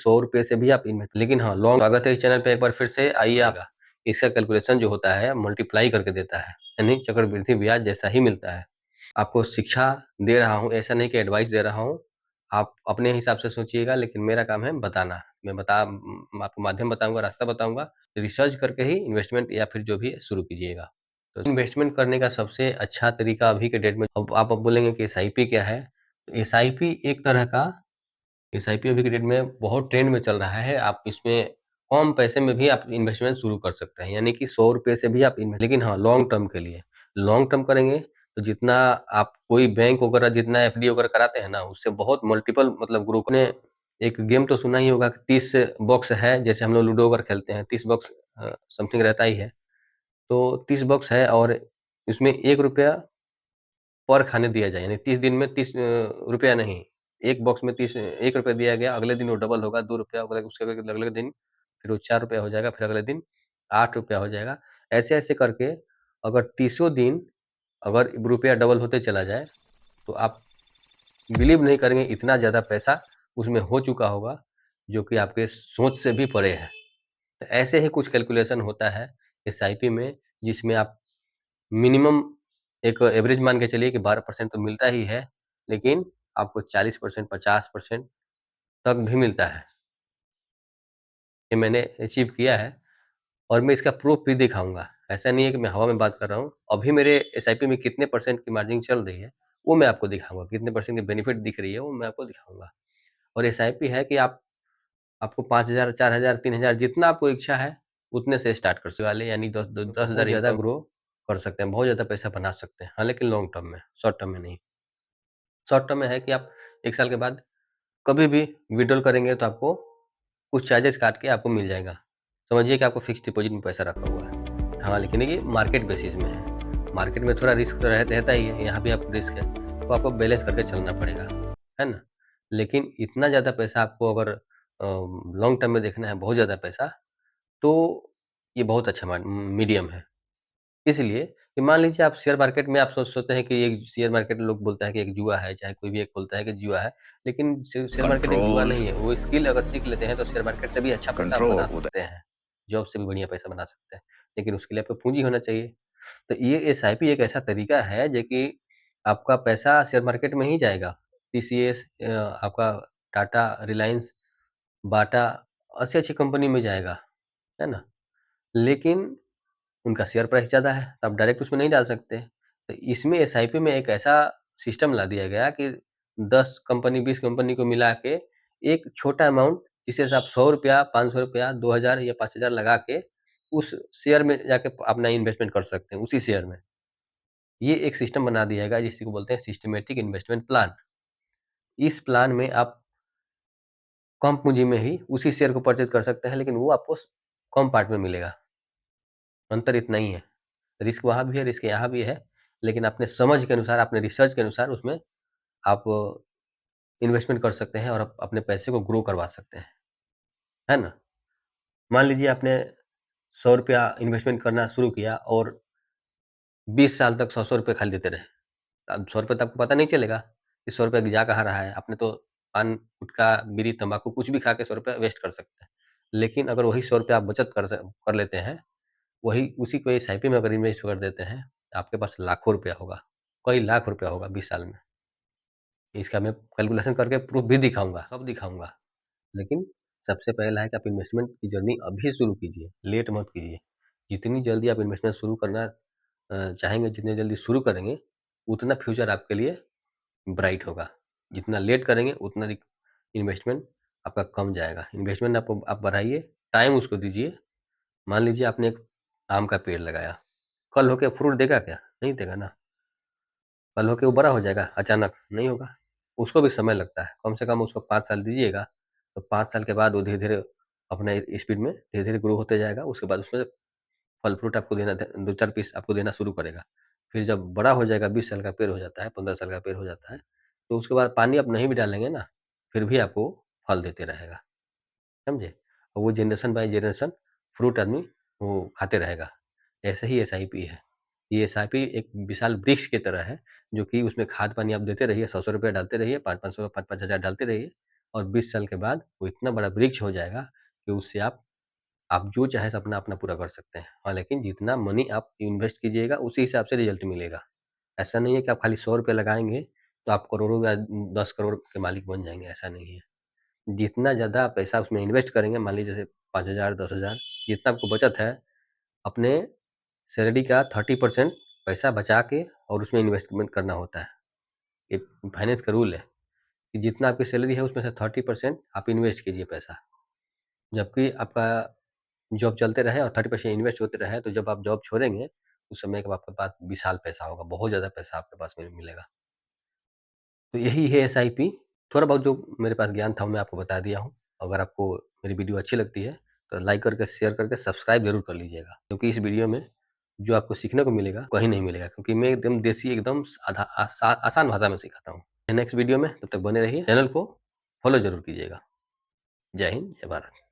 ₹100 से भी आप इन्वेस्ट, लेकिन हाँ, लॉन्ग स्वागत है इस चैनल पे, एक बार फिर से आइए आप। इसका कैलकुलेशन जो होता है मल्टीप्लाई करके देता है, यानी चक्रवृद्धि ब्याज जैसा ही मिलता है। आपको शिक्षा दे रहा हूँ, ऐसा नहीं कि एडवाइस दे रहा हूँ। आप अपने हिसाब से सोचिएगा, लेकिन मेरा काम है बताना। मैं आपको माध्यम बताऊँगा, रास्ता बताऊँगा। रिसर्च करके ही इन्वेस्टमेंट या फिर जो भी है शुरू कीजिएगा। तो इन्वेस्टमेंट करने का सबसे अच्छा तरीका अभी के डेट में, अब बोलेंगे कि एसआईपी क्या है? तो एसआईपी एक तरह का, एसआईपी अभी के डेट में बहुत ट्रेंड में चल रहा है। आप इसमें कम पैसे में भी आप इन्वेस्टमेंट शुरू कर सकते हैं, यानी कि ₹100 से भी आप इन्वेस्ट, लेकिन हाँ, लॉन्ग टर्म के लिए। लॉन्ग टर्म करेंगे तो जितना आप कोई बैंक वगैरह जितना एफडी वगैरह कराते हैं ना, उससे बहुत मल्टीपल मतलब ग्रुप ने एक गेम तो सुना ही होगा कि 30 बॉक्स है, जैसे हम लोग लूडो वगैरह खेलते हैं, 30 बॉक्स समथिंग रहता ही है। तो 30 बॉक्स है और इसमें ₹1 पर खाने दिया जाए, यानी 30 दिन में 30 रुपया नहीं, एक बॉक्स में 30 ₹1 दिया गया, अगले दिन वो डबल होगा ₹2, उसके अगले दिन फिर वो ₹4 हो जाएगा, फिर अगले दिन ₹8 हो जाएगा। ऐसे-ऐसे करके अगर तीसों दिन अगर रुपया डबल होते चला जाए, तो आप बिलीव नहीं करेंगे इतना ज़्यादा पैसा उसमें हो चुका होगा, जो कि आपके सोच से भी परे है। तो ऐसे ही कुछ कैलकुलेशन होता है एसआईपी में, जिसमें आप मिनिमम एक एवरेज मान के चलिए कि 12% तो मिलता ही है, लेकिन आपको 40%, 50% तक भी मिलता है। ये मैंने अचीव किया है और मैं इसका प्रूफ भी दिखाऊँगा। ऐसा नहीं है कि मैं हवा में बात कर रहा हूँ। अभी मेरे एसआईपी में कितने परसेंट की मार्जिन चल रही है, वो मैं आपको दिखाऊँगा। कितने परसेंट की बेनिफिट दिख रही है, वो मैं आपको दिखाऊँगा। और एसआईपी है कि आपको 5,000, 4,000, 3,000 जितना आपको इच्छा है, उतने से स्टार्ट कर सकते वाले, यानी 10,000 ज़्यादा ग्रो कर सकते हैं, बहुत ज़्यादा पैसा बना सकते हैं। हाँ, लेकिन लॉन्ग टर्म में, शॉर्ट टर्म में नहीं। शॉर्ट टर्म में है कि आप 1 साल के बाद कभी भी विथड्रॉल करेंगे तो आपको कुछ चार्जेस काट के आपको मिल जाएगा। समझिए कि आपको फिक्स्ड डिपॉज़िट में पैसा रखा हुआ है। हाँ, लेकिन ये मार्केट बेसिस में है। मार्केट में थोड़ा रिस्क तो रहता ही है, यहाँ भी आपको रिस्क है, तो आपको बैलेंस करके चलना पड़ेगा, है ना? लेकिन इतना ज़्यादा पैसा आपको अगर लॉन्ग टर्म में देखना है, बहुत ज़्यादा पैसा, तो ये बहुत अच्छा मीडियम है। इसलिए कि मान लीजिए आप शेयर मार्केट में आप सोचते हैं कि ये शेयर मार्केट, लोग बोलता है कि एक जुआ है, चाहे कोई भी एक बोलता है कि जुआ है, लेकिन शेयर मार्केट एक जुआ कंट्रोल नहीं है। वो स्किल अगर सीख लेते हैं तो शेयर मार्केट से भी अच्छा पैसा आप बना कंट्रोल उदय सकते हैं, जॉब से भी बढ़िया पैसा बना सकते हैं, लेकिन उसके लिए आपको पूँजी होना चाहिए। तो ये एसआईपी एक ऐसा तरीका है जो कि आपका पैसा शेयर मार्केट में ही जाएगा। टीसीएस, आपका टाटा, रिलायंस, बाटा, अच्छी-अच्छी कंपनी में जाएगा, है ना? लेकिन उनका शेयर प्राइस ज़्यादा है, तो आप डायरेक्ट उसमें नहीं डाल सकते। तो इसमें एसआईपी में एक ऐसा सिस्टम ला दिया गया कि 10 कंपनी, 20 कंपनी को मिला के एक छोटा अमाउंट, जिसे से आप ₹100, ₹500, 2,000 या 5,000 लगा के उस शेयर में जाके अपना इन्वेस्टमेंट कर सकते हैं, उसी शेयर में। ये एक सिस्टम बना दिया गया जिसको बोलते हैं सिस्टमैटिक इन्वेस्टमेंट प्लान। इस प्लान में आप कम पूँजी में ही उसी शेयर को परचेज़ कर सकते हैं, लेकिन वो आपको कम पार्ट में मिलेगा। अंतर इतना ही है। रिस्क वहाँ भी है, रिस्क यहाँ भी है, लेकिन अपने समझ के अनुसार, अपने रिसर्च के अनुसार उसमें आप इन्वेस्टमेंट कर सकते हैं और अपने पैसे को ग्रो करवा सकते हैं, है ना? मान लीजिए आपने ₹100 इन्वेस्टमेंट करना शुरू किया और 20 साल तक ₹100 खाली देते रहे। अब ₹100 तो आपको पता नहीं चलेगा कि ₹100 जा कहाँ रहा है। आपने तो पान, गुटखा, बीड़ी, तम्बाकू कुछ भी खा के ₹100 वेस्ट कर सकते हैं। लेकिन अगर वही ₹100 आप बचत कर लेते हैं, वही उसी को एसआईपी में अगर इन्वेस्ट कर देते हैं, आपके पास लाखों रुपया होगा, कई लाख रुपया होगा 20 साल में। इसका मैं कैलकुलेशन करके प्रूफ भी दिखाऊँगा, सब दिखाऊँगा। लेकिन सबसे पहला है कि आप इन्वेस्टमेंट की जर्नी अभी शुरू कीजिए, लेट मत कीजिए। जितनी जल्दी आप इन्वेस्टमेंट शुरू करना चाहेंगे, जितनी जल्दी शुरू करेंगे, उतना फ्यूचर आपके लिए ब्राइट होगा। जितना लेट करेंगे, उतना रिक इन्वेस्टमेंट आपका कम जाएगा। इन्वेस्टमेंट आप बढ़ाइए, टाइम उसको दीजिए। मान लीजिए आपने एक आम का पेड़ लगाया, कल होके फ्रूट देगा क्या? नहीं देगा ना। कल होके वो बड़ा हो जाएगा अचानक? नहीं होगा। उसको भी समय लगता है, कम से कम उसको 5 साल दीजिएगा, तो 5 साल के बाद वो धीरे-धीरे अपने स्पीड में धीरे-धीरे ग्रो होते जाएगा। उसके बाद उसमें फल फ्रूट आपको देना, 2-4 पीस आपको देना शुरू करेगा। फिर जब बड़ा हो जाएगा, 20 साल का पेड़ हो जाता है, 15 साल का पेड़ हो जाता है, तो उसके बाद पानी आप नहीं भी डालेंगे ना, फिर भी आपको फल देते रहेगा, समझे? और वो जनरेशन बाय जनरेशन फ्रूट आदमी वो खाते रहेगा। ऐसे ही एसआईपी है। ये एसआईपी एक विशाल वृक्ष की तरह है, जो कि उसमें खाद-पानी आप देते रहिए, ₹100-100 डालते रहिए, 5-500, 5-5 हज़ार डालते रहिए और 20 साल के बाद वो इतना बड़ा वृक्ष हो जाएगा कि उससे आप जो चाहे सपना अपना पूरा कर सकते हैं। हाँ, लेकिन जितना मनी आप इन्वेस्ट कीजिएगा उसी हिसाब से रिजल्ट मिलेगा। ऐसा नहीं है कि आप खाली 100 रुपये लगाएँगे तो आप करोड़ों या 10 करोड़ के मालिक बन जाएँगे, ऐसा नहीं है। जितना ज़्यादा पैसा उसमें इन्वेस्ट करेंगे, मान लीजिए जैसे 5,000 10,000 जितना आपको बचत है, अपने सैलरी का 30% पैसा बचा के और उसमें इन्वेस्टमेंट करना होता है। ये फाइनेंस का रूल है कि जितना आपकी सैलरी है उसमें से 30% आप इन्वेस्ट कीजिए पैसा। जबकि आपका जॉब चलते रहे और 30% इन्वेस्ट होते रहे, तो जब आप जॉब छोड़ेंगे उस समय के आपके पास विशाल पैसा होगा, बहुत ज़्यादा पैसा आपके पास मिलेगा। तो यही है एसआईपी। थोड़ा बहुत जो मेरे पास ज्ञान था वो मैं आपको बता दिया हूँ। अगर आपको मेरी वीडियो अच्छी लगती है तो लाइक करके, शेयर करके सब्सक्राइब ज़रूर कर लीजिएगा, क्योंकि इस वीडियो में जो आपको सीखने को मिलेगा कहीं नहीं मिलेगा, क्योंकि मैं एकदम देसी, एकदम आसान भाषा में सिखाता हूँ। नेक्स्ट वीडियो में, तब तक बने रहिए। चैनल को फॉलो ज़रूर कीजिएगा। जय हिंद, जय भारत।